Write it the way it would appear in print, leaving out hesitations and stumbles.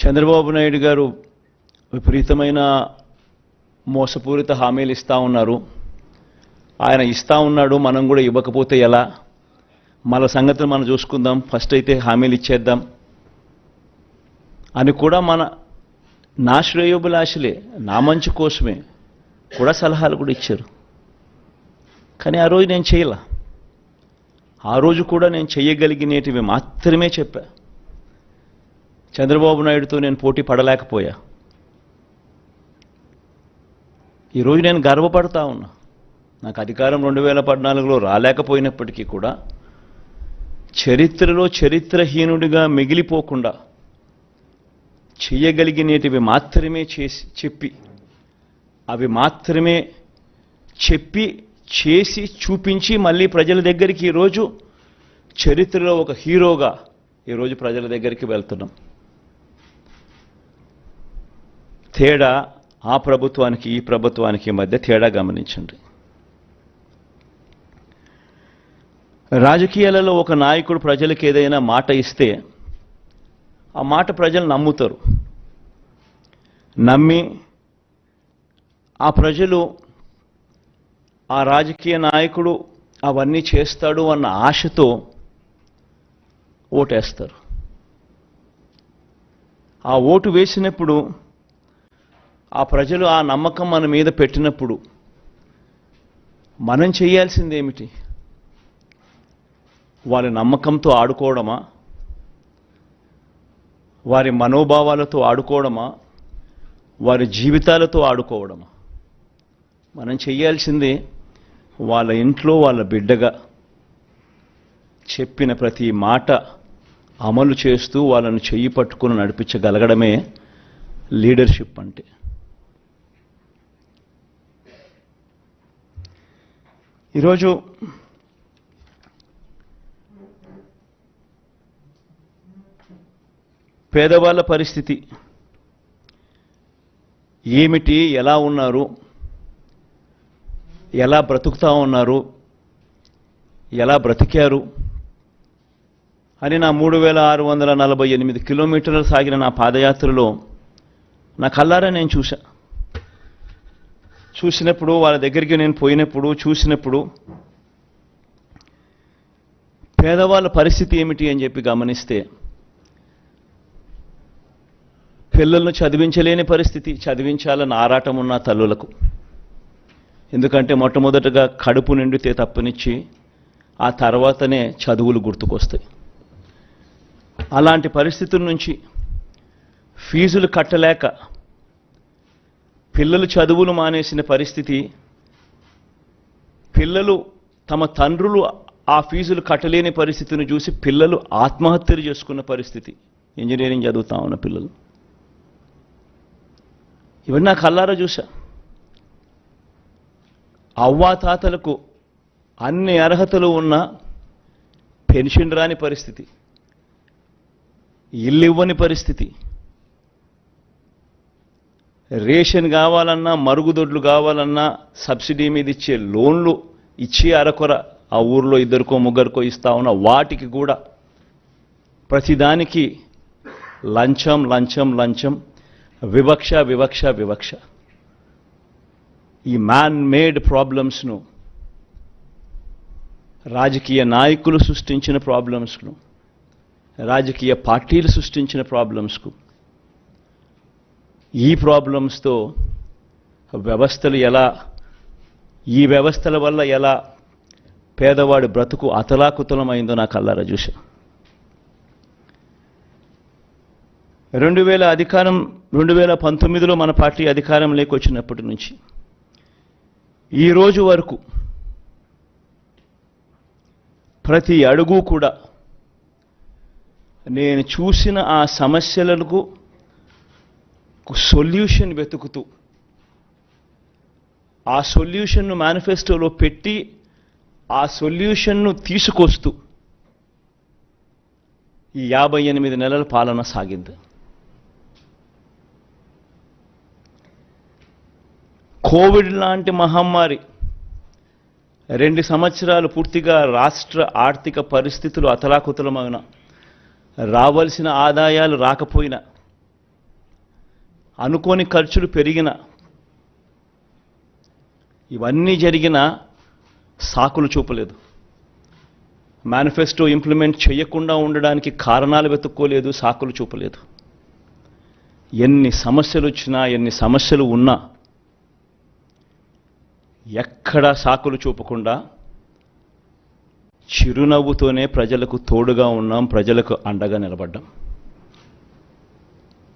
చంద్రబాబు నాయుడు గారు విపరీతమైన మోసపూరిత హామీలు ఇస్తా ఉన్నారు. ఆయన ఇస్తా ఉన్నాడు, మనం కూడా ఇవ్వకపోతే ఎలా, మన సంగతులు మనం చూసుకుందాం, ఫస్ట్ అయితే హామీలు ఇచ్చేద్దాం అని కూడా నా శ్రేయోభిలాషులే, నా మంచి కోసమే కూడా సలహాలు కూడా ఇచ్చారు. కానీ ఆ రోజు నేను చేయలా. ఆ రోజు కూడా నేను చేయగలిగినటివి మాత్రమే చెప్పా. చంద్రబాబు నాయుడుతో నేను పోటీ పడలేకపోయా. ఈరోజు నేను గర్వపడతా ఉన్నా. నాకు అధికారం 2014లో రాలేకపోయినప్పటికీ కూడా చరిత్రలో చరిత్రహీనుడిగా మిగిలిపోకుండా చేయగలిగినటివి మాత్రమే చెప్పి అవి మాత్రమే చెప్పి చేసి చూపించి మళ్ళీ ప్రజల దగ్గరికి ఈరోజు చరిత్రలో ఒక హీరోగా ఈరోజు ప్రజల దగ్గరికి వెళ్తున్నాం. తేడా ఆ ప్రభుత్వానికి ఈ ప్రభుత్వానికి మధ్య తేడా గమనించండి. రాజకీయాలలో ఒక నాయకుడు ప్రజలకు ఏదైనా మాట ఇస్తే ఆ మాట ప్రజలు నమ్ముతారు. నమ్మి ఆ ప్రజలు ఆ రాజకీయ నాయకుడు అవన్నీ చేస్తాడు అన్న ఆశతో ఓటేస్తారు. ఆ ఓటు వేసినప్పుడు ఆ ప్రజలు ఆ నమ్మకం మన మీద పెట్టినప్పుడు మనం చేయాల్సిందేమిటి? వారి నమ్మకంతో ఆడుకోవడమా, వారి మనోభావాలతో ఆడుకోవడమా, వారి జీవితాలతో ఆడుకోవడమా? మనం చేయాల్సిందే వాళ్ళ ఇంట్లో వాళ్ళ బిడ్డగా చెప్పిన ప్రతి మాట అమలు చేస్తూ వాళ్ళను చెయ్యి పట్టుకుని నడిపించగలగడమే లీడర్షిప్ అంటే. ఈరోజు పేదవాళ్ళ పరిస్థితి ఏమిటి, ఎలా ఉన్నారు, ఎలా బ్రతుకుతా ఉన్నారు, ఎలా బ్రతికారు అని నా 3648 కిలోమీటర్లు సాగిన నా పాదయాత్రలో నా కళ్ళారా నేను చూసినప్పుడు వాళ్ళ దగ్గరికి నేను పోయినప్పుడు చూసినప్పుడు పేదవాళ్ళ పరిస్థితి ఏమిటి అని చెప్పి గమనిస్తే పిల్లలను చదివించలేని పరిస్థితి, చదివించాలని ఆరాటం ఉన్న తల్లులకు. ఎందుకంటే మొట్టమొదటగా కడుపు నిండితే తప్పనిచ్చి ఆ తర్వాతనే చదువులు గుర్తుకొస్తాయి. అలాంటి పరిస్థితుల నుంచి ఫీజులు కట్టలేక పిల్లలు చదువులు మానేసిన పరిస్థితి, పిల్లలు తమ తండ్రులు ఆ ఫీజులు కట్టలేని పరిస్థితిని చూసి పిల్లలు ఆత్మహత్యలు చేసుకున్న పరిస్థితి, ఇంజనీరింగ్ చదువుతా ఉన్న పిల్లలు. ఇవన్నీ నా కళ్ళారా చూసా. అవ్వాతాతలకు అన్ని అర్హతలు ఉన్న పెన్షన్ రాని పరిస్థితి, ఇల్లు ఇవ్వని పరిస్థితి, రేషన్ కావాలన్నా, మరుగుదొడ్లు కావాలన్నా సబ్సిడీ మీద ఇచ్చే లోన్లు ఇచ్చే అరకొర ఆ ఊర్లో ఇద్దరికో ముగ్గురికో ఇస్తా ఉన్న వాటికి కూడా ప్రతిదానికి లంచం లంచం లంచం, వివక్ష వివక్ష వివక్ష. ఈ మ్యాన్ మేడ్ ప్రాబ్లమ్స్ను, రాజకీయ నాయకులు సృష్టించిన ప్రాబ్లమ్స్ను, రాజకీయ పార్టీలు సృష్టించిన ప్రాబ్లమ్స్కు, ఈ ప్రాబ్లమ్స్తో వ్యవస్థలు ఎలా, ఈ వ్యవస్థల వల్ల ఎలా పేదవాడి బ్రతుకు అతలాకుతలమైందో నా కళ్ళారా చూశా. 2019లో మన పార్టీ అధికారంలోకి వచ్చినప్పటి నుంచి ఈ రోజు వరకు ప్రతి అడుగు కూడా నేను చూసిన ఆ సమస్యలకు సొల్యూషన్ వెతుకుతూ ఆ సొల్యూషన్ను మేనిఫెస్టోలో పెట్టి ఆ సొల్యూషన్ను తీసుకొస్తూ ఈ 58 నెలల పాలన సాగింది. కోవిడ్ లాంటి మహమ్మారి 2 సంవత్సరాలు పూర్తిగా రాష్ట్ర ఆర్థిక పరిస్థితులు అతలాకుతలమైన, రావాల్సిన ఆదాయాలు రాకపోయినా అనుకోని ఖర్చులు పెరిగిన, ఇవన్నీ జరిగిన సాకులు చూపలేదు. మేనిఫెస్టో ఇంప్లిమెంట్ చేయకుండా ఉండడానికి కారణాలు వెతుక్కోలేదు, సాకులు చూపలేదు. ఎన్ని సమస్యలు వచ్చినా, ఎన్ని సమస్యలు ఉన్నా ఎక్కడా సాకులు చూపకుండా చిరునవ్వుతోనే ప్రజలకు తోడుగా ఉన్నాం, ప్రజలకు అండగా నిలబడ్డాం.